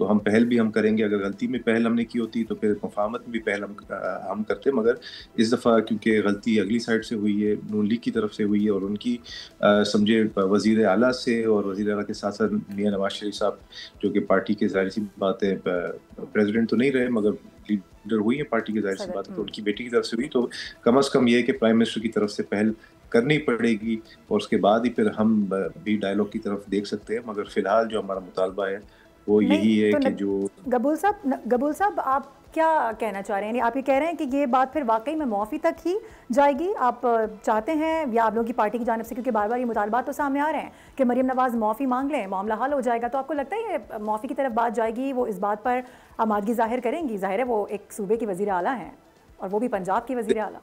تو ہم پہل بھی ہم کریں گے. اگر غلطی میں پہل ہم نے کی ہوتی تو پھر مفاہمت میں بھی پہل ہم کرتے, مگر اس دفعہ کیونکہ غلطی اگلی سائڈ سے ہوئی ہے, نون لیگ کی طرف سے ہوئی ہے, اور ان کی سمجھے وزیر اعلیٰ سے اور وزیر اعلیٰ کے ساتھ ساتھ میاں نواز شریف صاحب جو کہ پارٹی کے ظاہر سی بات ہے پریزیڈنٹ تو نہیں رہے مگر لیڈر ہوئی ہے پارٹی کے, ظاہر سی بات ہے, تو ان کی بیٹی کی طرف سے ہوئی, تو کم از کم یہ ہے کہ پرائم منسٹر کی طرف سے پہل کرنی پڑے گی, اور اس کے بعد ہی پھر ہم بھی ڈائلاگ کی طرف دیکھ سکتے ہیں. مگر فی الحال جو ہمارا مطالبہ ہے وہ یہی ہے کہ جو قبول صاحب آپ کیا کہنا چاہ رہے ہیں؟ یعنی آپ یہ کہہ رہے ہیں کہ یہ بات پھر واقعی میں معافی تک ہی جائے گی؟ آپ چاہتے ہیں یا آپ لوگوں کی پارٹی کی جانب سے, کیونکہ بار بار یہ مطالبات تو سامنے آ رہے ہیں کہ مریم نواز معافی مانگ لیں, معاملہ حل ہو جائے گا, تو آپ کو لگتا ہے یہ معافی کی طرف بات جائے گی, وہ اس بات پر آمادگی ظاہر کریں گی؟ ظاہر ہے وہ ایک صوبے کی وزیر اعلیٰ ہیں اور وہ بھی پنجاب کی وزیر اعلیٰ.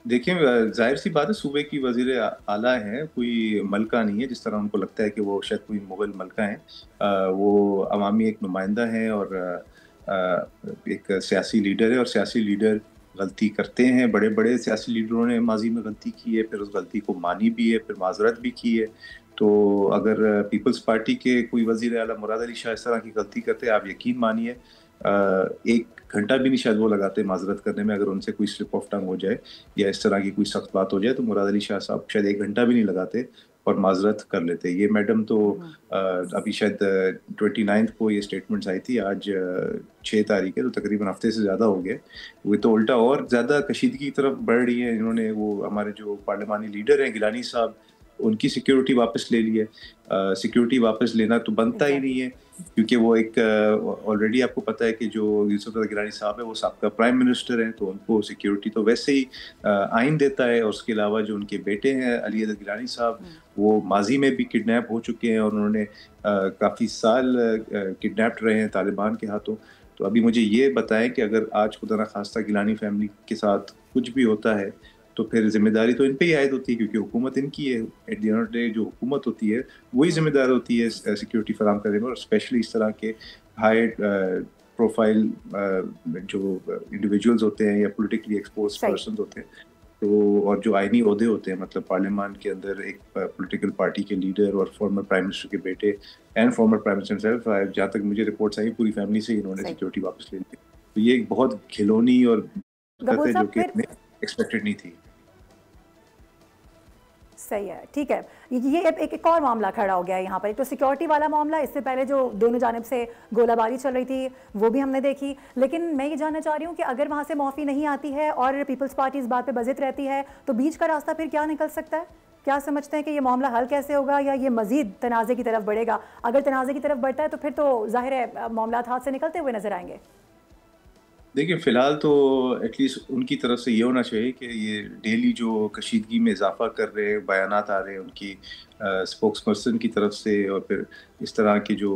دیکھیں ظاہر سی بات ہے صوبے کی وزیر اعلیٰ ہیں, کوئی ملکہ نہیں ہے جس طرح ان کو لگتا ہے کہ وہ شاید کوئی مغل ملکہ ہیں. وہ عوامی ایک نمائندہ ہیں اور ایک سیاسی لیڈر ہے, اور سیاسی لیڈر غلطی کرتے ہیں. بڑے بڑے سیاسی لیڈروں نے ماضی میں غلطی کی ہے, پھر اس غلطی کو مانی بھی ہے, پھر معذرت بھی کی ہے. تو اگر پیپلز پارٹی کے کوئی وزیر اعلیٰ مراد علی شاہ اس طرح کی غلطی کرتے, آپ یقین مانیے ایک گھنٹہ بھی نہیں شاید وہ لگاتے معذرت کرنے میں. اگر ان سے کوئی سلپ آف ٹنگ ہو جائے یا اس طرح کی کوئی سخت بات ہو جائے تو مراد علی شاہ صاحب شاید ایک گھنٹہ بھی نہیں لگاتے اور معذرت کر لیتے. یہ میڈم تو ابھی شاید 29 کو یہ اسٹیٹمنٹس آئی تھی, آج 6 تاریخ ہے, تو تقریباً ہفتے سے زیادہ ہو گئے. وہ تو الٹا اور زیادہ کشیدگی کی طرف بڑھ رہی ہے. انہوں نے وہ ہمارے جو پارلیمانی لیڈر ہیں گیلانی صاحب, ان کی سیکیورٹی واپس لے لی ہے. سیکیورٹی واپس لینا تو بنتا ہی نہیں ہے, کیونکہ وہ ایک آلریڈی آپ کو پتہ ہے کہ جو یوسف رضا گیلانی صاحب ہے وہ سابقہ پرائم منسٹر ہیں, تو ان کو سیکیورٹی تو ویسے ہی آئین دیتا ہے. اور اس کے علاوہ جو ان کے بیٹے ہیں علی احد گیلانی صاحب, وہ ماضی میں بھی کڈنیپ ہو چکے ہیں اور انہوں نے کافی سال کڈنیپڈ رہے ہیں طالبان کے ہاتھوں. تو ابھی مجھے یہ بتائیں کہ اگر آج خدا نخواستہ گیلانی فیملی کے ساتھ کچھ بھی ہوتا ہے تو پھر ذمہ داری تو ان پہ ہی عائد ہوتی ہے, کیونکہ حکومت ان کی ہے. At the end of day جو حکومت ہوتی ہے وہی ذمہ دار ہوتی ہے سیکیورٹی فراہم کرنے میں, اور اسپیشلی اس طرح کے ہائی پروفائل جو انڈیویجولز ہوتے ہیں یا پولیٹیکلی ایکسپوز پرسنز ہوتے ہیں, تو اور جو آئینی عہدے ہوتے ہیں, مطلب پارلیمان کے اندر ایک پولیٹیکل پارٹی کے لیڈر اور فارمر پرائم منسٹر کے بیٹے اینڈ فارمر پرائم منسٹر صاحب, جہاں تک مجھے رپورٹس آئی پوری فیملی سے انہوں نے سیکیورٹی واپس لے لی. تو یہ ایک بہت کھلونی اور بات ہے جو کہ ایکسپیکٹڈ نہیں تھی. صحیح ہے, ٹھیک ہے. یہ ایک اور معاملہ کھڑا ہو گیا ہے یہاں پر, ایک تو سیکیورٹی والا معاملہ, اس سے پہلے جو دونوں جانب سے گولہ باری چل رہی تھی وہ بھی ہم نے دیکھی. لیکن میں یہ جاننا چاہ رہی ہوں کہ اگر وہاں سے معافی نہیں آتی ہے اور پیپلز پارٹی اس بات پہ بضد رہتی ہے تو بیچ کا راستہ پھر کیا نکل سکتا ہے؟ کیا سمجھتے ہیں کہ یہ معاملہ حل کیسے ہوگا, یا یہ مزید تنازع کی طرف بڑھے گا؟ اگر تنازع کی طرف بڑھتا ہے تو پھر تو ظاہر ہے معاملات ہاتھ سے نکلتے ہوئے نظر آئیں گے. دیکھیں فی الحال تو ایٹ لیسٹ ان کی طرف سے یہ ہونا چاہیے کہ یہ ڈیلی جو کشیدگی میں اضافہ کر رہے ہیں, بیانات آ رہے ہیں ان کی اسپوکس پرسن کی طرف سے, اور پھر اس طرح کی جو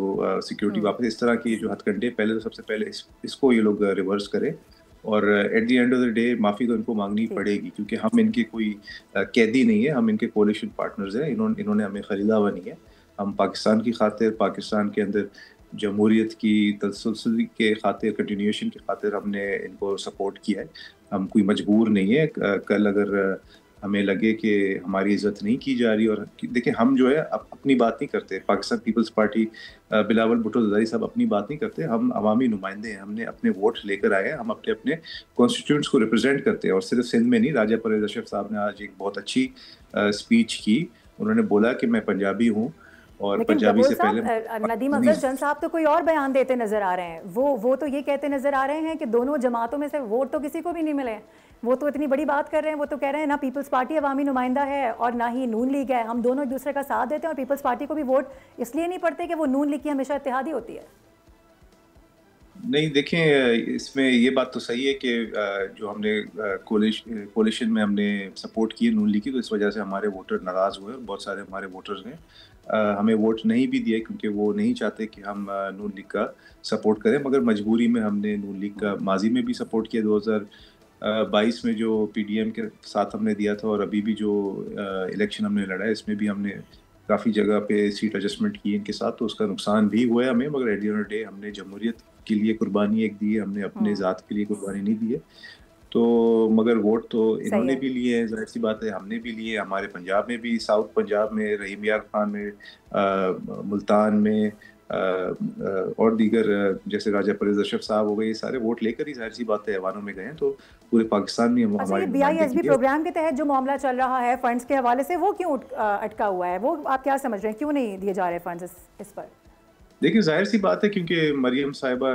سیکیورٹی واپس, اس طرح کی جو ہتھ کنڈے, پہلے تو سب سے پہلے اس کو یہ لوگ ریورس کریں, اور at the end of the day معافی تو ان کو مانگنی پڑے گی, کیونکہ ہم ان کے کوئی قیدی نہیں ہے, ہم ان کے کولیشن پارٹنرز ہیں. انہوں نے ہمیں خریدا ہوا نہیں ہے. ہم پاکستان کی خاطر, پاکستان کے اندر جمہوریت کی تسلسل کے خاطر, کنٹینیوشن کی خاطر ہم نے ان کو سپورٹ کیا ہے. ہم کوئی مجبور نہیں ہے. کل اگر ہمیں لگے کہ ہماری عزت نہیں کی جا رہی, اور دیکھیں ہم جو ہے اپنی بات نہیں کرتے, پاکستان پیپلز پارٹی بلاول بھٹو زرداری صاحب اپنی بات نہیں کرتے, ہم عوامی نمائندے ہیں. ہم نے اپنے ووٹ لے کر آئے ہیں, ہم اپنے کانسٹیٹیوئنٹس کو ریپرزینٹ کرتے ہیں. اور صرف سندھ میں نہیں, راجہ پرویز اشرف صاحب نے آج ایک بہت اچھی اسپیچ کی. انہوں نے بولا کہ میں پنجابی ہوں, اور پنجابی سے پہلے ندیم افضل چند صاحب تو کوئی اور بیان دیتے نظر آ رہے ہیں. وہ تو یہ کہتے نظر آ رہے ہیں کہ دونوں جماعتوں میں سے ووٹ تو کسی کو بھی نہیں ملے. وہ تو اتنی بڑی بات کر رہے ہیں, وہ تو کہہ رہے ہیں نہ پیپلز پارٹی عوامی نمائندہ ہے اور نہ ہی نون لیگ ہے, ہم دونوں ایک دوسرے کا ساتھ دیتے ہیں, اور پیپلز پارٹی کو بھی ووٹ اس لیے نہیں پڑتے کہ وہ نون لیگ کی ہمیشہ اتحادی ہوتی ہے. نہیں دیکھیں, اس میں یہ بات تو صحیح ہے کہ جو ہم نے کولیشن میں ہم نے سپورٹ کی نون لیگ کی, تو اس وجہ سے ہمارے ووٹر ناراض ہوئے, اور بہت سارے ہمارے ووٹرز نے ہمیں ووٹ نہیں بھی دیے, کیونکہ وہ نہیں چاہتے کہ ہم نون لیگ کا سپورٹ کریں. مگر مجبوری میں ہم نے نون لیگ کا ماضی میں بھی سپورٹ کیا, 2022 میں جو پی ڈی ایم کے ساتھ ہم نے دیا تھا, اور ابھی بھی جو الیکشن ہم نے لڑا ہے اس میں بھی ہم نے کافی جگہ پہ سیٹ ایڈجسٹمنٹ کی ان کے ساتھ, تو اس کا نقصان بھی ہوا ہے ہمیں. مگر at the end of the day ہم نے جمہوریت کے لیے قربانی ایک دی ہے, ہم نے اپنے ذات کے لیے قربانی نہیں دی ہے. تو مگر ووٹ تو انہوں نے بھی لیے ہیں, ظاہر سی بات ہے, ہم نے بھی لیے. ہمارے پنجاب میں بھی, ساؤتھ پنجاب میں, رحیم یار خان میں, ملتان میں, اور دیگر جیسے راجہ پرویز اشرف صاحب ہو گئے، یہ سارے ووٹ لے کر ہی ظاہر سی بات ہے ایوانوں میں گئے ہیں، تو پورے پاکستان میں ہمارے BISB پروگرام کے تحت جو معاملہ چل رہا ہے فنڈز کے حوالے سے، وہ کیوں اٹکا ہوا ہے؟ وہ آپ کیا سمجھ رہے ہیں کیوں نہیں دیے جا رہے فنڈز اس پر؟ دیکھیے ظاہر سی بات ہے کیونکہ مریم صاحبہ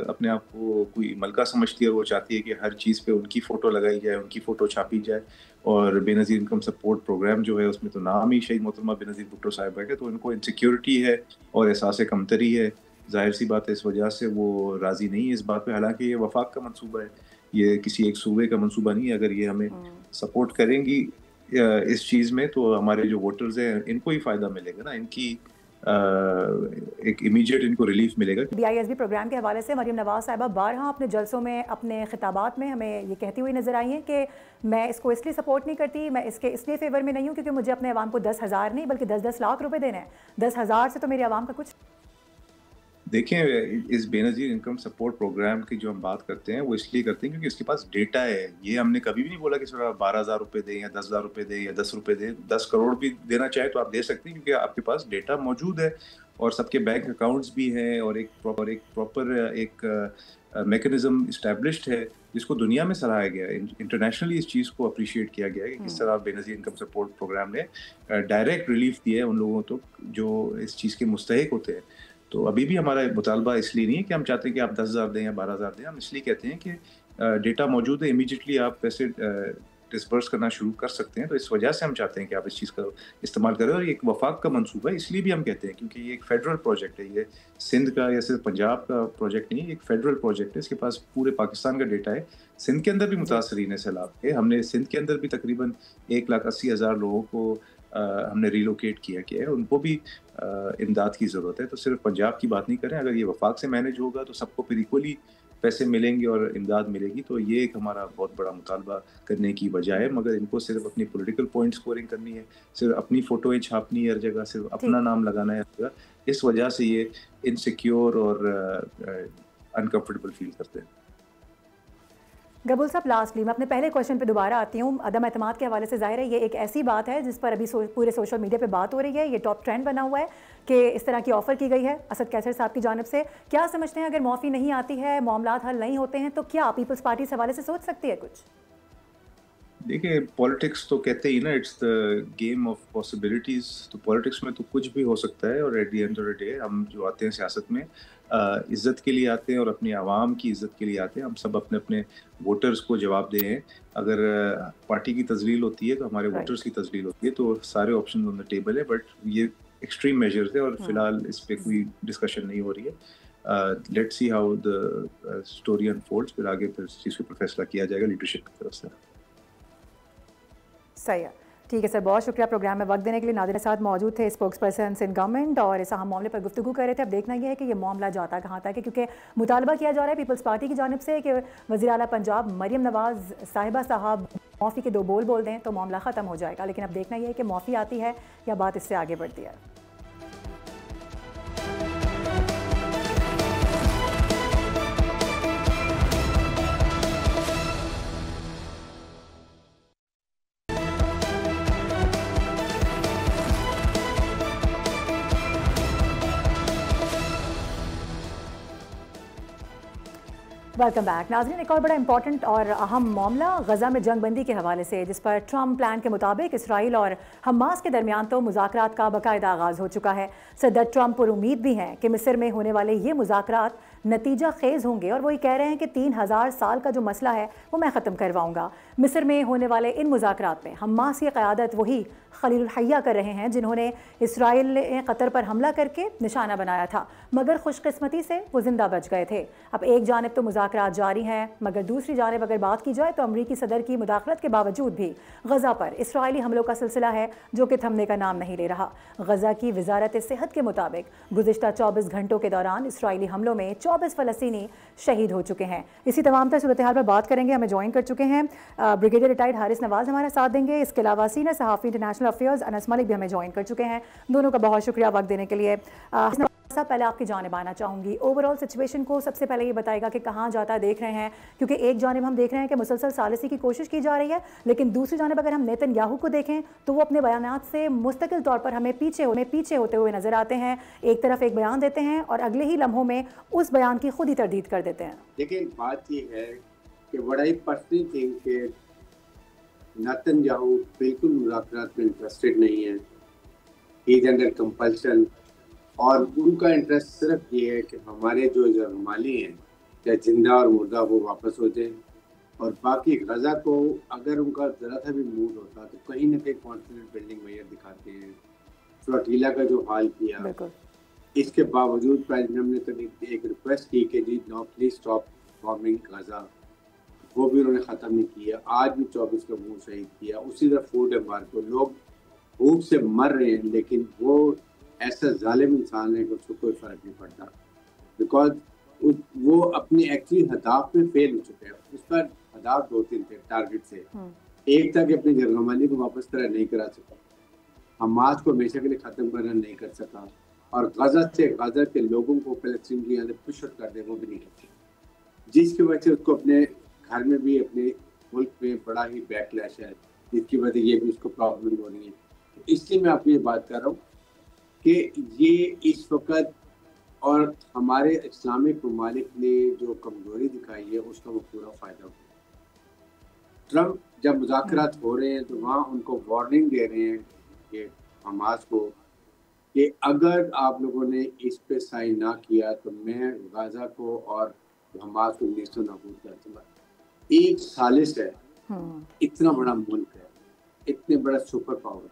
اپنے آپ کو کوئی ملکہ سمجھتی ہے، وہ چاہتی ہے کہ ہر چیز پہ ان کی فوٹو لگائی جائے، ان کی فوٹو چھاپی جائے، اور بے نظیر انکم سپورٹ پروگرام جو ہے اس میں تو نام ہی شہید محترمہ بے نظیر بھٹو صاحبہ ہے، تو ان کو انسیکیورٹی ہے اور احساس کمتری ہے، ظاہر سی بات ہے اس وجہ سے وہ راضی نہیں ہے اس بات پہ، حالانکہ یہ وفاق کا منصوبہ ہے، یہ کسی ایک صوبے کا منصوبہ نہیں ہے۔ اگر یہ ہمیں سپورٹ کریں گی اس چیز میں تو ہمارے جو ووٹرز ہیں ان کو ہی فائدہ ملے گا نا، ان کی ایک امیجیٹ ان کو ریلیف ملے گا۔ BISB پروگرام کے حوالے سے مریم نواز صاحبہ بارہا اپنے جلسوں میں، اپنے خطابات میں ہمیں یہ کہتی ہوئی نظر آئی ہیں کہ میں اس کو اس لیے سپورٹ نہیں کرتی، میں اس لیے فیور میں نہیں ہوں کیونکہ مجھے اپنے عوام کو 10,000 نہیں بلکہ 10 لاکھ روپے دینے ہیں، 10,000 سے تو میری عوام کا کچھ۔ دیکھیں اس بے نظیر انکم سپورٹ پروگرام کی جو ہم بات کرتے ہیں وہ اس لیے کرتے ہیں کیونکہ اس کے پاس ڈیٹا ہے، یہ ہم نے کبھی بھی نہیں بولا کہ صرف 12,000 روپے دیں یا 10,000 روپے دیں یا 10 روپے دیں، 10 کروڑ بھی دینا چاہے تو آپ دے سکتے ہیں کیونکہ آپ کے پاس ڈیٹا موجود ہے اور سب کے بینک اکاؤنٹس بھی ہیں اور ایک پراپر ایک میکنزم اسٹیبلشڈ ہے جس کو دنیا میں سراہا گیا ہے، انٹرنیشنلی اس چیز کو اپریشیٹ کیا گیا ہے کہ کس طرح بے نظیر انکم سپورٹ پروگرام نے ڈائریکٹ ریلیف دیا ہے ان لوگوں تک جو اس چیز کے مستحق ہوتے ہیں۔ تو ابھی بھی ہمارا مطالبہ اس لیے نہیں ہے کہ ہم چاہتے ہیں کہ آپ 10,000 دیں یا 12,000 دیں، ہم اس لیے کہتے ہیں کہ ڈیٹا موجود ہے، امیجیٹلی آپ پیسے ڈسبرس کرنا شروع کر سکتے ہیں، تو اس وجہ سے ہم چاہتے ہیں کہ آپ اس چیز کا استعمال کریں، اور یہ ایک وفاق کا منصوبہ ہے اس لیے بھی ہم کہتے ہیں کیونکہ یہ ایک فیڈرل پروجیکٹ ہے، یہ سندھ کا یا صرف پنجاب کا پروجیکٹ نہیں ہے، ایک فیڈرل پروجیکٹ ہے، اس کے پاس پورے پاکستان کا ڈیٹا ہے، سندھ کے اندر بھی متاثرین ہے سیلاب کے، ہم نے سندھ کے اندر بھی تقریباً 1,80,000 لوگوں کو ہم نے ریلوکیٹ کیا ہے، ان کو بھی امداد کی ضرورت ہے، تو صرف پنجاب کی بات نہیں کریں، اگر یہ وفاق سے مینیج ہوگا تو سب کو پھر ایکولی پیسے ملیں گے اور امداد ملے گی، تو یہ ایک ہمارا بہت بڑا مطالبہ کرنے کی وجہ ہے، مگر ان کو صرف اپنی پولیٹیکل پوائنٹ سکورنگ کرنی ہے، صرف اپنی فوٹویں چھاپنی ہے ہر جگہ، صرف اپنا نام لگانا ہے ہر جگہ، اس وجہ سے یہ انسیکیور اور انکمفرٹیبل فیل کرتے ہیں۔ گبول صاحب لاسٹلی میں اپنے پہلے کویشچن پہ دوبارہ آتی ہوں، عدم اعتماد کے حوالے سے ظاہر ہے یہ ایک ایسی بات ہے جس پر ابھی پورے سوشل میڈیا پہ بات ہو رہی ہے، یہ ٹاپ ٹرینڈ بنا ہوا ہے کہ اس طرح کی آفر کی گئی ہے اسد کیسر صاحب کی جانب سے، کیا سمجھتے ہیں اگر معافی نہیں آتی ہے، معاملات حل نہیں ہوتے ہیں تو کیا پیپلز پارٹی اس حوالے سے سوچ سکتی ہے کچھ؟ دیکھیں پالیٹکس تو کہتے ہی نا it's the game of possibilities, تو پالیٹکس میں تو کچھ بھی ہو سکتا ہے، اور at the end of the day ہم جو آتے ہیں سیاست میں عزت کے لیے آتے ہیں اور اپنی عوام کی عزت کے لیے آتے ہیں، ہم سب اپنے اپنے ووٹرز کو جواب دے ہیں، اگر پارٹی کی تذلیل ہوتی ہے تو ہمارے ووٹرز کی تذلیل ہوتی ہے، تو سارے آپشن آن دا ٹیبل ہے، بٹ یہ ایکسٹریم میجرز ہے اور فی الحال اس پہ کوئی ڈسکشن نہیں ہو رہی ہے، let's see how the story unfolds, پھر آگے پھر اس چیز کے اوپر فیصلہ کیا جائے گا لیڈرشپ کی طرف سے۔ صحیح ہے، ٹھیک ہے سر، بہت شکریہ پروگرام میں وقت دینے کے لیے۔ ناظرین ساتھ موجود تھے اسپوکس پرسن سندھ گورنمنٹ اور اس اہم معاملے پر گفتگو کر رہے تھے۔ اب دیکھنا یہ ہے کہ یہ معاملہ جاتا کہاں تک ہے، کیونکہ مطالبہ کیا جا رہا ہے پیپلز پارٹی کی جانب سے کہ وزیر اعلیٰ پنجاب مریم نواز صاحبہ صاحب معافی کے 2 بول دیں تو معاملہ ختم ہو جائے گا، لیکن اب دیکھنا یہ ہے کہ معافی آتی ہے یا بات اس سے آگے بڑھتی ہے۔ ویلکم بیک ناظرین، ایک اور بڑا امپورٹنٹ اور اہم معاملہ غزہ میں جنگ بندی کے حوالے سے، جس پر ٹرمپ پلان کے مطابق اسرائیل اور حماس کے درمیان تو مذاکرات کا باقاعدہ آغاز ہو چکا ہے۔ صدر ٹرمپ پر امید بھی ہیں کہ مصر میں ہونے والے یہ مذاکرات نتیجہ خیز ہوں گے، اور وہ یہ کہہ رہے ہیں کہ 3,000 سال کا جو مسئلہ ہے وہ میں ختم کرواؤں گا۔ مصر میں ہونے والے ان مذاکرات میں حماس کی قیادت وہی خلیل الحیہ کر رہے ہیں جنہوں نے اسرائیل نے قطر پر حملہ کر کے نشانہ بنایا تھا، مگر خوش قسمتی سے وہ زندہ بچ گئے تھے۔ اب ایک جانب تو مذاکرات جاری ہیں، مگر دوسری جانب اگر بات کی جائے تو امریکی صدر کی مداخلت کے باوجود بھی غزہ پر اسرائیلی حملوں کا سلسلہ ہے جو کہ تھمنے کا نام نہیں لے رہا۔ غزہ کی وزارت صحت کے مطابق گزشتہ 24 گھنٹوں کے دوران اسرائیلی حملوں میں 24 فلسطینی شہید ہو چکے ہیں۔ اسی تمام تر صورتحال پر بات کریں گے، ہمیں جوائن کر چکے ہیں بریگیڈیئر ریٹائرڈ حارث نواز ہمارا ساتھ دیں گے، اس کے علاوہ سینئر صحافی انٹرنیشنل افیئرز انس ملک بھی ہمیں جوائن کر چکے ہیں۔ دونوں کا بہت شکریہ وقت دینے کے لیے۔ سب پہلے آپ کی جانب آنا چاہوں گی. اوور آل سچویشن کو سب سے پہلے یہ بتائے گا کہ کہاں جاتا دیکھ رہے ہیں, کیونکہ ایک جانب ہم دیکھ رہے ہیں کہ مسلسل ثالثی کی کوشش کی جا رہی ہے, لیکن دوسری جانب اگر ہم نیتن یاہو کو دیکھیں تو وہ اپنے بیانات سے مستقل طور پر ہمیں پیچھے ہوتے ہوئے نظر آتے ہیں. ایک طرف ایک بیان دیتے ہیں اور اگلے ہی لمحوں میں اس بیان کی خود ہی تردید کر دیتے ہیں. لیکن بات یہ ہے کہ بڑا ہی پرسنل تھنگ کہ نیتن یاہو بالکل مذاکرات میں انٹرسٹڈ نہیں ہے. ہی از انڈر کمپلشن, اور ان کا انٹرسٹ صرف یہ ہے کہ ہمارے جو یرغمالی ہیں یا زندہ اور مردہ وہ واپس ہو جائیں, اور باقی غزہ کو اگر ان کا ذرا سا بھی موڈ ہوتا تو کہیں نہ کہیں کانفیڈنٹ بلڈنگ میئر دکھاتے ہیں. فلوٹیلا کا جو حال کیا, اس کے باوجود پریزیڈنٹ نے کبھی ایک ریکویسٹ کی کہ جی نو پلیز اسٹاپ بامبنگ غزہ, وہ بھی انہوں نے ختم نہیں کیا. آج بھی 24 کا منہ شہید کیا. اسی طرح فوڈ ایمبارگو, لوگ بھوک سے مر رہے ہیں لیکن وہ ایسا ظالم انسان ہے کہ اس کو کوئی فرق نہیں پڑتا, بیکاز وہ اپنے ایکچولی ہدف میں فیل ہو چکے ہیں. اس کا ہدف 2-3 تھے ٹارگٹ سے. ایک تھا کہ اپنی یرغمالی کو واپس طرح نہیں کرا سکا, حماس کو ہمیشہ کے لیے ختم کرنا نہیں کر سکا, اور غزہ کے لوگوں کو فلسطین کی یہاں پش آؤٹ کر دے وہ بھی نہیں کرتے, جس کی وجہ سے اس کو اپنے گھر میں بھی اپنے ملک میں بڑا ہی بیک لیش ہے, جس کی وجہ یہ بھی اس کو پرابلم ہو رہی ہے. اس لیے میں آپ کو یہ بات کر رہا ہوں کہ یہ اس وقت اور ہمارے اسلامک ممالک نے جو کمزوری دکھائی ہے اس کا وہ پورا فائدہ ہو. ٹرمپ جب مذاکرات ہو رہے ہیں تو وہاں ان کو وارننگ دے رہے ہیں کہ حماس کو کہ اگر آپ لوگوں نے اس پہ سائن نہ کیا تو میں غزہ کو اور حماس کو نیست و نابود کر دوں گا. ایک ثالث ہے, اتنا بڑا ملک ہے, اتنے بڑا سپر پاور,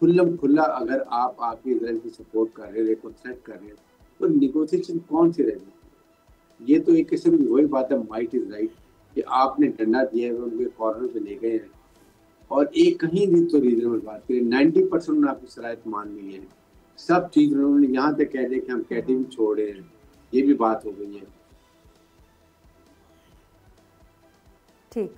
کھلا اگر آپ کی اسرائیل کی سپورٹ کر رہے ہیں, کو تھریٹ کر رہے ہیں, تو نیگوسیشن کون سی رہ گی؟ یہ تو ایک قسم کی وہی بات ہے, مائٹ از رائٹ, کہ آپ نے ڈنڈا دیا ہے, ان کے کارنر پہ لے گئے ہیں, اور ایک کہیں بھی تو ریزنیبل بات کریں. 90% انہوں نے آپ کی صلاحیت مان لی ہے, سب چیز انہوں نے یہاں تک کہہ دیا کہ ہم کہتے بھی چھوڑے ہیں, یہ بھی بات ہو گئی ہے. ٹھیک,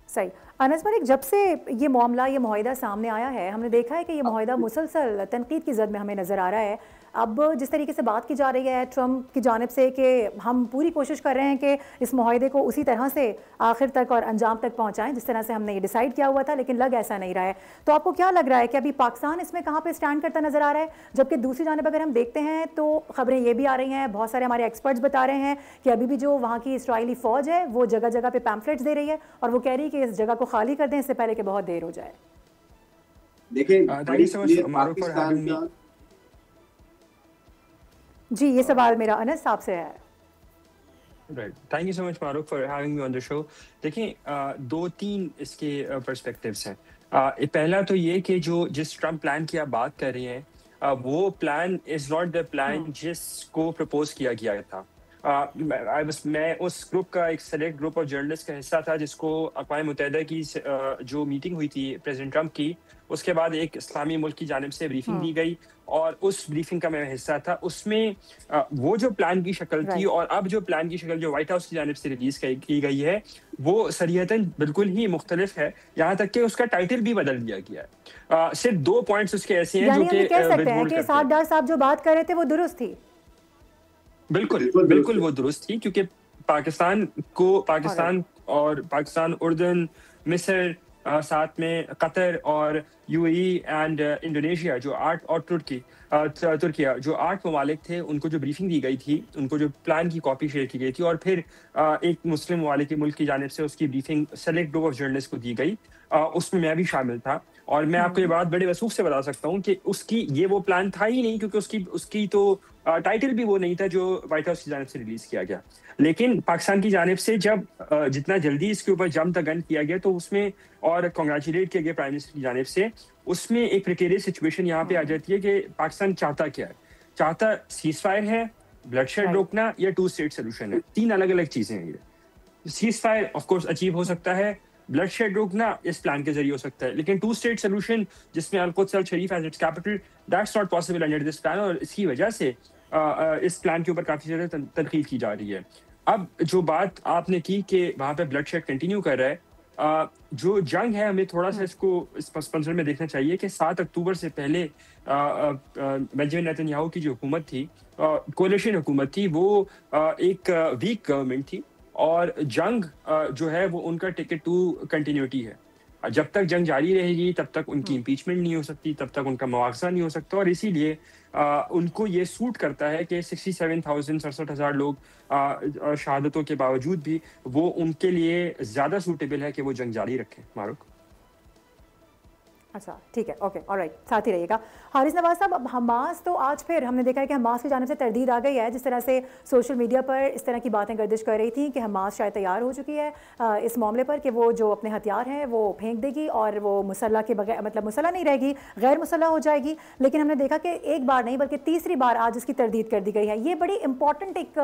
صحیح. انس ملک, جب سے یہ معاملہ یہ معاہدہ سامنے آیا ہے ہم نے دیکھا ہے کہ یہ معاہدہ مسلسل تنقید کی زد میں ہمیں نظر آ رہا ہے. اب جس طریقے سے بات کی جا رہی ہے ٹرمپ کی جانب سے کہ ہم پوری کوشش کر رہے ہیں کہ اس معاہدے کو اسی طرح سے آخر تک اور انجام تک پہنچائیں جس طرح سے ہم نے یہ ڈیسائیڈ کیا ہوا تھا, لیکن لگ ایسا نہیں رہا ہے. تو آپ کو کیا لگ رہا ہے کہ ابھی پاکستان اس میں کہاں پہ اسٹینڈ کرتا نظر آ رہا ہے؟ جبکہ دوسری جانب اگر ہم دیکھتے ہیں تو خبریں یہ بھی آ رہی ہیں, بہت سارے ہمارے ایکسپرٹس بتا رہے ہیں کہ ابھی بھی جو وہاں کی اسرائیلی فوج ہے وہ جگہ جگہ پہ پیمفلیٹس دے رہی ہے اور وہ کہہ رہی ہے کہ اس جگہ کو خالی کر دیں اس سے پہلے کہ بہت دیر ہو جائے. دیکھیں پاکستان کا جی, یہ سوال میرا انس صاحب سے ہے. Right. Thank you so much, Farooq, for having me on the show. دیکھیں 2-3 اس کے پرسپیکٹیوز ہیں. پہلا تو یہ کہ جس ٹرمپ پلان کی آپ بات کر رہے ہیں وہ plan is not the plan جس کو پرپوز کیا گیا تھا. میں اس گروپ کا ایک سلیکٹ گروپ آف جرنلسٹ کا حصہ تھا جس کو اقوام متحدہ کی جو میٹنگ ہوئی تھی پریزیڈنٹ ٹرمپ کی, اس کے بعد ایک اسلامی ملک کی جانب سے بریفنگ دی گئی اور اس بریفنگ کا میں حصہ تھا. اس میں وہ جو پلان کی شکل تھی اور اب جو پلان کی شکل جو وائٹ ہاؤس کی جانب سے ریلیز کی گئی ہے وہ صریحتاً بالکل ہی مختلف ہے, یہاں تک کہ اس کا ٹائٹل بھی بدل دیا گیا ہے. صرف 2 پوائنٹس اس کے ایسے ہیں جو کہ کہہ سکتے ہیں کہ سعد ڈار صاحب جو بات کر رہے تھے وہ درست تھی. بالکل وہ درست تھی, کیونکہ پاکستان اور پاکستان, اردن, مصر, ساتھ میں قطر اور you a E and Indonesia جو 8 اور ترکیہ جو 8 ممالک تھے, ان کو جو بریفنگ دی گئی تھی, ان کو جو پلان کی کاپی شیئر کی گئی تھی, اور پھر ایک مسلم ممالک کے ملک کی جانب سے اس کی briefing select group of journalist کو دی گئی. اس میں بھی شامل تھا, اور میں آپ کو یہ بات بڑے وثوق سے بتا سکتا ہوں کہ اس کی یہ وہ پلان تھا ہی نہیں, کیونکہ اس کی تو ٹائٹل بھی وہ نہیں تھا جو وائٹ ہاؤس کی جانب سے ریلیز کیا گیا. لیکن پاکستان کی جانب سے جب جتنا جلدی اس کے اوپر جمپ دا گن کیا گیا تو اس میں, اور کنگریچولیٹ کیا گیا پرائم منسٹر کی جانب سے, اس میں ایک پریکیریس سچویشن یہاں پہ آ جاتی ہے کہ پاکستان چاہتا کیا ہے. چاہتا سیز فائر ہے, بلڈ شیڈ روکنا, یا 2 اسٹیٹ سولوشن ہے. 3 الگ الگ چیزیں ہیں. یہ ceasefire of course achieve ہو سکتا ہے, بلڈ شیڈ روکنا اس پلان کے ذریعے ہو سکتا ہے, لیکن 2 اسٹیٹ سولوشن جس میں القدس الشریف as its capital, that's not possible under this plan, اور اس کی وجہ سے اس پلان کے اوپر کافی زیادہ تنقید کی جا رہی ہے. اب جو بات آپ نے کی کہ وہاں پہ بلڈ شیڈ کنٹینیو کر رہا ہے, جو جنگ ہے ہمیں تھوڑا سا اس کو اس پس منظر میں دیکھنا چاہیے کہ 7 اکتوبر سے پہلے بنجامن نیتن یاہو کی جو حکومت تھی، کولیشن حکومت تھی، وہ ایک ویک گورنمنٹ تھی، اور جنگ جو ہے وہ ان کا ٹکٹ ٹو کنٹینیوٹی ہے. جب تک جنگ جاری رہے گی تب تک ان کی امپیچمنٹ نہیں ہو سکتی، تب تک ان کا مواخذہ نہیں ہو سکتا، اور اسی لیے ان کو یہ سوٹ کرتا ہے کہ 67,000 لوگ شہادتوں کے باوجود بھی وہ ان کے لیے زیادہ سوٹیبل ہے کہ وہ جنگ جاری رکھیں. معروف اچھا ٹھیک ہے، اوکے آل رائٹ، ساتھ ہی رہیے گا. حارث نواز صاحب، اب حماس تو آج پھر ہم نے دیکھا ہے کہ حماس کی جانب سے تردید آ گئی ہے، جس طرح سے سوشل میڈیا پر اس طرح کی باتیں گردش کر رہی تھیں کہ حماس شاید تیار ہو چکی ہے اس معاملے پر کہ وہ جو اپنے ہتھیار ہیں وہ پھینک دے گی اور وہ مسلح کے بغیر، مطلب مسلح نہیں رہے گی، غیر مسلح ہو جائے گی. لیکن ہم نے دیکھا کہ ایک بار نہیں بلکہ تیسری بار آج اس کی تردید کر دی گئی ہے. یہ بڑی امپورٹنٹ ایک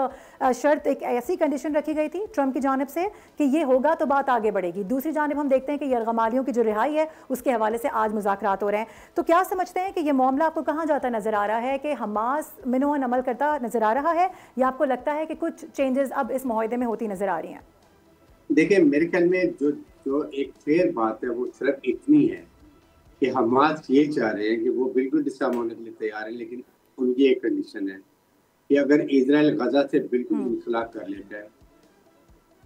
شرط، ایک ایسی کنڈیشن رکھی گئی تھی ٹرمپ کی جانب سے کہ یہ ہوگا تو بات آگے بڑھے گی. دوسری جانب ہم دیکھتے ہیں کہ یرغمالیوں کی جو رہائی ہے اس کے حوالے سے آج مذاکرات ہو رہے ہیں. تو کیا سمجھتے ہیں کہ یہ معاملہ آپ کو کہاں جاتا نظر آ رہا ہے، کہ حماس منوہن عمل کرتا نظر آ رہا ہے، یا آپ کو لگتا ہے کہ کچھ چینجز اب اس معاہدے میں ہوتی نظر آ رہی ہیں؟ دیکھیں میرے خیال میں جو ایک فیئر بات ہے وہ صرف اتنی ہے کہ حماس یہ چاہ رہے ہیں کہ وہ بالکل ڈسارم ہونے کے لیے تیار ہیں، لیکن ان کی ایک کنڈیشن ہے کہ اگر اسرائیل غزہ سے بالکل انخلا کر لیتا ہے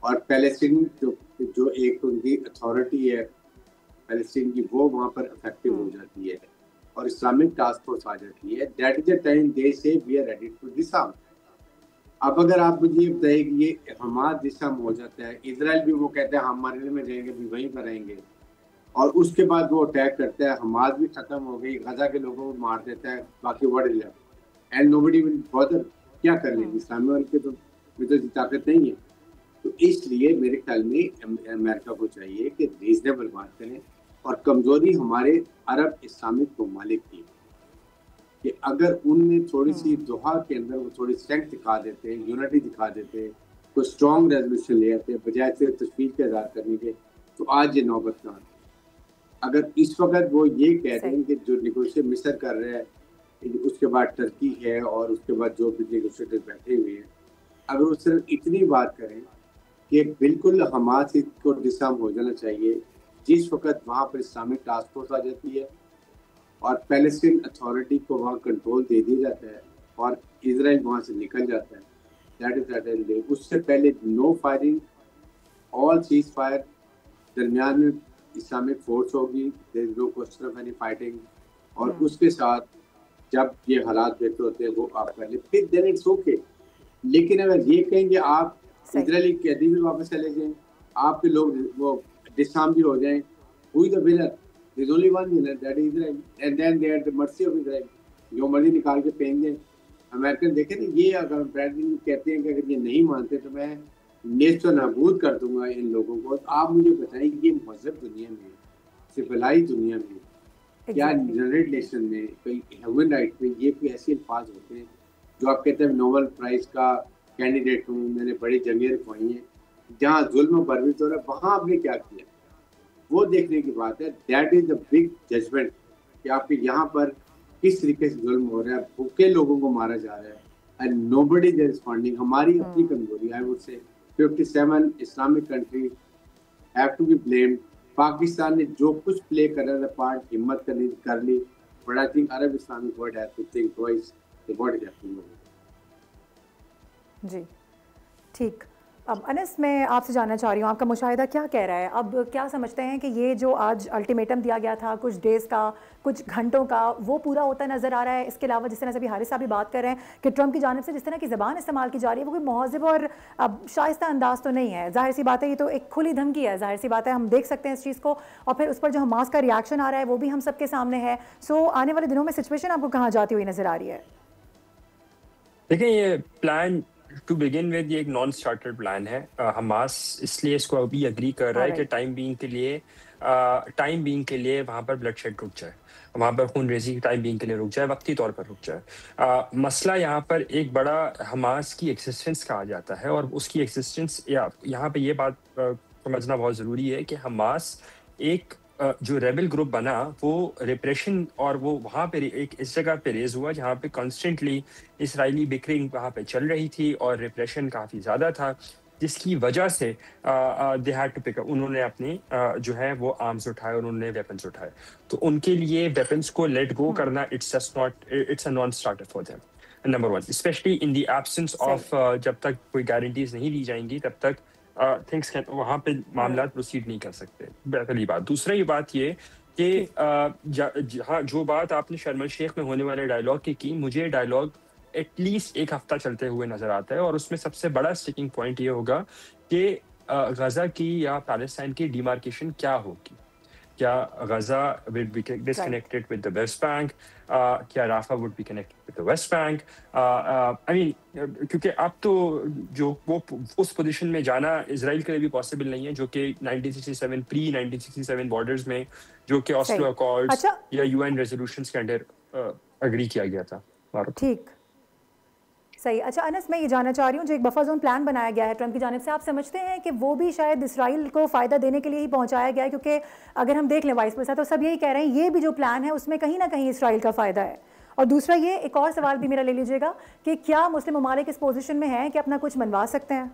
اور فلسطین جو ایک ان کی اتھارٹی ہے فلسطین کی، وہ وہاں پر افیکٹو ہو جاتی ہے اور اسلامک ٹاسک فورس آ جاتی ہے، دیٹ از دا ٹائم دے سے وی آر ریڈی ٹو ڈسارم. اب اگر آپ مجھے یہ بتائیں کہ یہ حماس ڈسارم ہو جاتا ہے، اسرائیل بھی وہ کہتے ہیں ہم مرنے میں جائیں گے بھی وہیں پر رہیں گے، اور اس کے بعد وہ اٹیک کرتا ہے، حماس بھی ختم ہو گئی، غزہ کے لوگوں کو مار دیتا ہے، باقی word and nobody will bother. کیا کر لیں گے؟ اسلامی ورلڈ کے تو طاقت نہیں ہے. تو اس لیے میرے خیال میں امریکہ کو چاہیے کہ ریزنیبل بات کریں، اور کمزوری ہمارے عرب اسلامک ممالک کی کہ اگر ان میں تھوڑی سی دوحہ کے اندر وہ تھوڑی اسٹرینتھ دکھا دیتے، یونٹی دکھا دیتے، کوئی اسٹرانگ ریزولوشن لے آتے بجائے سے تشویش کا اظہار کرنے کے، تو آج یہ نوبت نہ آتی. اگر اس وقت وہ یہ کہہ دیں کہ جو نیگوشیٹ مصر کر رہا ہے، اس کے بعد ٹرکی ہے اور اس کے بعد جو بھی نیگوشیٹر بیٹھے ہوئے ہیں، اگر وہ صرف اتنی بات کریں کہ بالکل حماس کو ڈسارم ہو جانا چاہیے، جس وقت وہاں پر اسلامک ٹاسک فورس آ جاتی ہے اور پیلسٹین اتھارٹی کو وہاں کنٹرول دے دیا جاتا ہے اور اسرائیل وہاں سے نکل جاتا ہے، اس سے پہلے نو فائرنگ، آل سیز فائر، درمیان میں اسلامک فورس ہوگی، دیر از نو کوسچن آف اینی فائٹنگ، اور اس کے ساتھ جب یہ حالات بہتر ہوتے ہیں وہ آپ کر لیں، پھر دین اٹس اوکے. لیکن اگر یہ کہیں گے آپ اسرائیلی قیدی بھی واپس چلے جائیں، آپ کے لوگ وہ ڈسارم بھی ہو جائیں، who is the winner? There is only one winner, that is Israel, and then they are at the mercy of Israel. جو مرضی نکال کے پھینک دیں. امریکن دیکھیں نا، یہ اگر پریزیڈنٹ کہتے ہیں کہ اگر یہ نہیں مانتے تو میں نیست و نابود کر دوں گا ان لوگوں کو. آپ مجھے بتائیں کہ یہ مہذب دنیا میں، سویلائی دنیا میں، کیا جنریٹ نیشن میں، کوئی ہیومن رائٹ میں یہ کوئی ایسے الفاظ ہوتے ہیں جو آپ کہتے ہیں نوبل پرائز کا کینڈیڈیٹ ہوں، میں نے بڑی جنگیں رکھوائی ہیں، جہاں ظلم و بروز ہو رہا ہے وہاں آپ نے کیا کیا؟ وہ دیکھنے کی بات ہے. That is the big judgment کہ آپ کے یہاں پر کس طریقے سے ظلم ہو رہا ہے، بھوکے لوگوں کو مارا جا رہا ہے، اینڈ نوبڈی از رسپونڈنگ. ہماری اپنی کمزوری، آئی would say 57 Islamic country have to be blamed. Pakistan نے جو کچھ پلے کرنا تھا پارٹ، ہمت کر لی، but I think Arab Islamic world has to think twice what is happening. جی ٹھیک. اب انس، میں آپ سے جاننا چاہ رہی ہوں آپ کا مشاہدہ کیا کہہ رہا ہے؟ اب کیا سمجھتے ہیں کہ یہ جو آج الٹیمیٹم دیا گیا تھا کچھ ڈیز کا، کچھ گھنٹوں کا، وہ پورا ہوتا نظر آ رہا ہے؟ اس کے علاوہ جس طرح سے ابھی حارث صاحب بھی بات کر رہے ہیں کہ ٹرمپ کی جانب سے جس طرح کی زبان استعمال کی جا رہی ہے وہ کوئی مہذب اور اب شائستہ انداز تو نہیں ہے. ظاہر سی بات ہے یہ تو ایک کھلی دھمکی ہے، ظاہر سی بات ہے ہم دیکھ سکتے ہیں اس چیز کو، اور پھر اس پر جو حماس کا ریاکشن آ رہا ہے وہ بھی ہم سب کے سامنے ہے. سو آنے والے دنوں میں سچویشن آپ کو کہاں جاتی ہوئی نظر آ رہی ہے؟ دیکھیں یہ پلان ٹو بگن ود یہ ایک نان اسٹارٹر پلان ہے. حماس اس لیے اس کو ابھی اگری کر رہا ہے کہ ٹائم بینگ کے لیے وہاں پر بلڈ شیڈ رک جائے، وہاں پر خون ریزی ٹائم بینگ کے لیے رک جائے، وقتی طور پر رک جائے. مسئلہ یہاں پر ایک بڑا حماس کی ایگزسٹنس کا آ جاتا ہے، اور اس کی ایگزسٹنس یہاں پہ یہ بات سمجھنا بہت ضروری ہے کہ حماس ایک جو ریبل گروپ بنا وہ ریپریشن، اور وہ وہاں پہ ایک اس جگہ پہ ریز ہوا جہاں پہ کانسٹنٹلی اسرائیلی بکرنگ وہاں پہ چل رہی تھی اور ریپریشن کافی زیادہ تھا. جس کی وجہ سے دے ہیڈ ٹو پک اپ، انہوں نے اپنے جو ہے وہ آرمز اٹھائے، انہوں نے ویپنس اٹھائے. تو ان کے لیے ویپنس کو لیٹ گو کرنا it's just not, it's a non starter for them. Number one, especially in the absence of, جب تک کوئی گارنٹیز نہیں دی جائیں گی تب تک تھنگس وہاں پہ معاملات پروسیڈ نہیں کر سکتے. پہلی بات. دوسرا یہ بات یہ کہ ہاں جو بات آپ نے شرم الشیخ میں ہونے والے ڈائلاگ کی مجھے ڈائلاگ ایٹ لیسٹ ایک ہفتہ چلتے ہوئے نظر آتا ہے، اور اس میں سب سے بڑا اسٹیکنگ پوائنٹ یہ ہوگا کہ غزہ کی یا پیلسٹائن کی ڈیمارکیشن کیا ہوگی. کیا Gaza would be disconnected with the West Bank؟ کیا رافا would be connected with the West Bank؟ I mean کیونکہ اب تو جو وہ اس پوزیشن میں جانا اسرائیل کے لیے بھی پاسبل نہیں ہے، جو کہ 1967 پری 1967 بارڈرز میں جو کہ آسلو اکارڈز یا UN ریزولوشنز کے انڈر اگری کیا گیا تھا. ٹھیک، صحیح. اچھا انس، میں یہ جاننا چاہ رہی ہوں، جو ایک بفر زون پلان بنایا گیا ہے ٹرمپ کی جانب سے، آپ سمجھتے ہیں کہ وہ بھی شاید اسرائیل کو فائدہ دینے کے لیے ہی پہنچایا گیا ہے؟ کیونکہ اگر ہم دیکھ لیں وائس پرسا تو سب یہی کہہ رہے ہیں یہ بھی جو پلان ہے اس میں کہیں نہ کہیں اسرائیل کا فائدہ ہے. اور دوسرا یہ ایک اور سوال بھی میرا لے لیجیے گا کہ کیا مسلم ممالک اس پوزیشن میں ہیں کہ اپنا کچھ منوا سکتے ہیں؟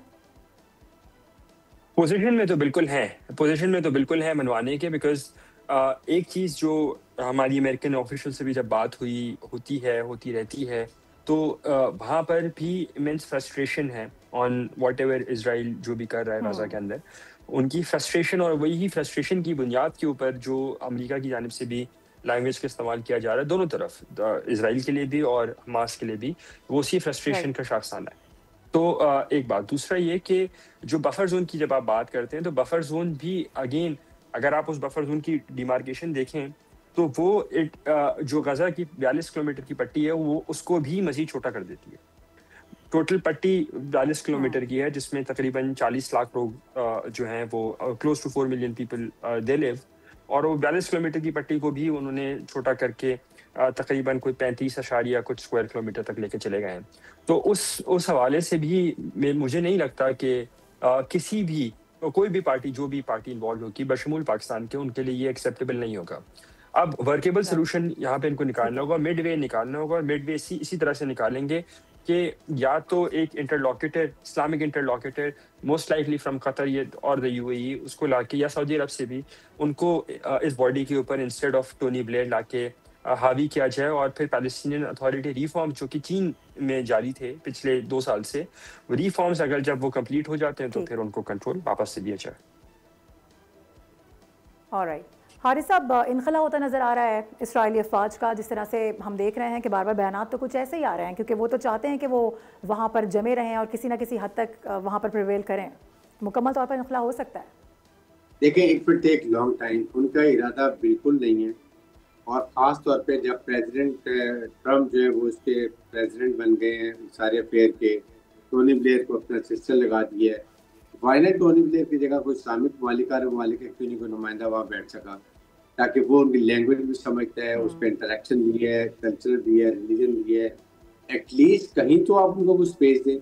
پوزیشن میں تو بالکل ہے منوانے کے، بیکاز ایک چیز جو ہماری امریکن آفیشل سے بھی جب بات ہوتی رہتی ہے تو وہاں پر بھی امینس فرسٹریشن ہے آن واٹ ایور اسرائیل جو بھی کر رہا ہے غزہ کے اندر. ان کی فرسٹریشن، اور وہی فرسٹریشن کی بنیاد کے اوپر جو امریکہ کی جانب سے بھی لینگویج کا استعمال کیا جا رہا ہے دونوں طرف، اسرائیل کے لیے بھی اور حماس کے لیے بھی، وہ اسی فرسٹریشن کا شاخسانہ ہے. تو ایک بات. دوسرا یہ کہ جو بفر زون کی جب آپ بات کرتے ہیں تو بفر زون بھی اگین اگر آپ اس بفر زون کی ڈیمارکیشن دیکھیں تو وہ جو غزہ کی 42 کلومیٹر کی پٹی ہے وہ اس کو بھی مزید چھوٹا کر دیتی ہے. ٹوٹل پٹی 42 کلومیٹر کی ہے جس میں تقریباً 40 لاکھ لوگ جو ہیں وہ close to 4 million people they leave, اور وہ 42 کلومیٹر کی پٹی کو بھی انہوں نے چھوٹا کر کے تقریباً کوئی 35 کچھ اسکوائر کلومیٹر تک لے کے چلے گئے ہیں. تو اس حوالے سے بھی مجھے نہیں لگتا کہ کسی بھی کوئی بھی پارٹی جو بھی پارٹی انوالو ہوگی بشمول پاکستان کے، ان کے لیے یہ ایکسیپٹیبل نہیں ہوگا. اب ورکیبل سولوشن یہاں پہ ان کو نکالنا ہوگا، مڈ وے نکالنا ہوگا، اور مڈ وے اسی طرح سے نکالیں گے کہ یا تو ایک انٹرلاکیٹر، اسلامک انٹرلاکیٹر موسٹ لائکلی فرام قطر اور دا UAE، اس کو لا کے، یا سعودی عرب سے بھی ان کو اس باڈی کے اوپر انسٹیڈ آف ٹونی بلیئر لا کے حاوی کیا جائے، اور پھر پیلسٹینین اتھارٹی ریفارم جو کہ چین میں جاری تھے پچھلے 2 سال سے، ریفارمز اگر جب وہ کمپلیٹ ہو جاتے ہیں تو پھر ان کو کنٹرول واپس سے دیا جائے. آلرائٹ. حارث صاحب، انخلا ہوتا نظر آ رہا ہے اسرائیلی افواج کا، جس طرح سے ہم دیکھ رہے ہیں کہ بار بار بیانات تو کچھ ایسے ہی آ رہے ہیں، کیونکہ وہ تو چاہتے ہیں کہ وہ وہاں پر جمے رہیں اور کسی نہ کسی حد تک وہاں پر پریویل کریں. مکمل طور پر انخلا ہو سکتا ہے؟ دیکھیں، it will take long time. ان کا ارادہ بالکل نہیں ہے، اور خاص طور پہ جب پریزیڈنٹ ٹرمپ جو ہے وہ اس کے پریزیڈنٹ بن گئے ہیں سارے افیئر کے، ٹونی بلیئر کو اپنا سسٹر لگا دیا ہے. وائنا ٹونی بلیئر کی جگہ کوئی اسلامک ممالک کیوں نہیں کوئی نمائندہ وہاں بیٹھ سکا، تاکہ وہ ان کی لینگویج بھی سمجھتا ہے، اس پہ انٹریکشن بھی ہے، کلچر بھی ہے، ریلیجن بھی ہے. ایٹ لیسٹ کہیں تو آپ ان کو کچھ اسپیس دیں.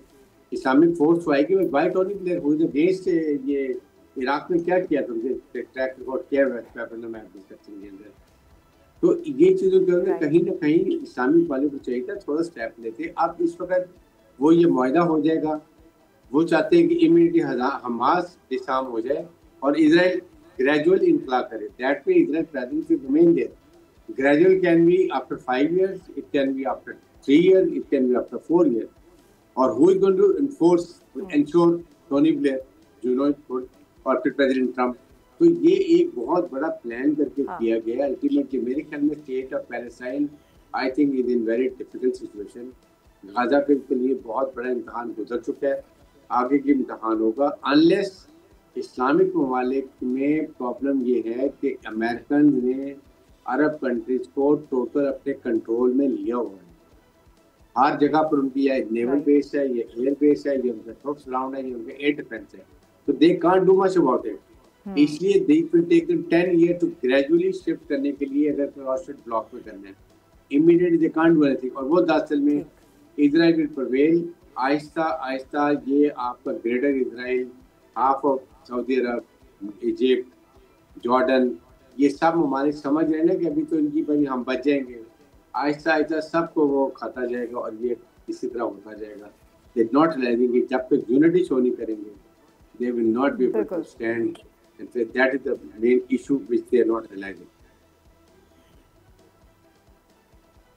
اسلامک فورس تو آئے گی. بائی ٹونی بلیئر ہوئی اگینسٹ یہ عراق میں کیا کیا تھا، ٹریک ریکارڈ کیا ہوا ہے. تو یہ چیزوں کے اندر کہیں نہ کہیں اسلامک والے کو چاہیے تھا تھوڑا اسٹیپ لیتے. اب اس وقت وہ یہ معاہدہ ہو جائے گا، وہ چاہتے ہیں کہ امیڈیٹلی حماس ڈسارم ہو جائے اور اسرائیل gradual انخلا کرے. That way Israel presence will remain there. Gradual can be after 5 years, it can be after 3 years, it can be after 4 years. Or who is going to ensure Tony Blair, you know, اور پھر president Trump. تو یہ ایک بہت بڑا plan کر کے کیا گیا. الٹیمیٹلی میرے خیال میں state of Palestine I think is in very difficult situation. Gaza کے لیے بہت بڑا امتحان گزر چکا ہے، آگے کی امتحان ہوگا. انلیس اسلامک ممالک میں پرابلم یہ ہے کہ امریکن نے عرب کنٹریز کو ٹوٹل اپنے کنٹرول میں لیا ہوا ہے. ہر جگہ پر ان کی یا نیول بیس ہے، یا ایئر بیس ہے، یا ان کا ٹروپس گراؤنڈ ہے، یا ان کا ایئر ڈیفینس ہے. تو they can't do much about it. اس لیے they will take them 10 year to gradually shift کرنے کے لیے. اگر کراسٹ بلاک میں کرنا ہے immediately they can't do anything. اور وہ 10 سال میں اسرائیل ول پرویل. آہستہ آہستہ یہ آپ کا greater Israel, half of Saudi Arab, Egypt, Jordan, یہ سب ممالک سمجھ رہے ہیں نا کہ ابھی تو ان کی بھائی ہم بچ جائیں گے. آہستہ آہستہ سب کو وہ کھاتا جائے گا اور یہ اسی طرح ہوتا جائے گا. دے ناٹ ریئلائزنگ کہ جب تک یونٹی شو نہیں کریں گے they will not be able to stand. And so that is the main issue which they are not realizing.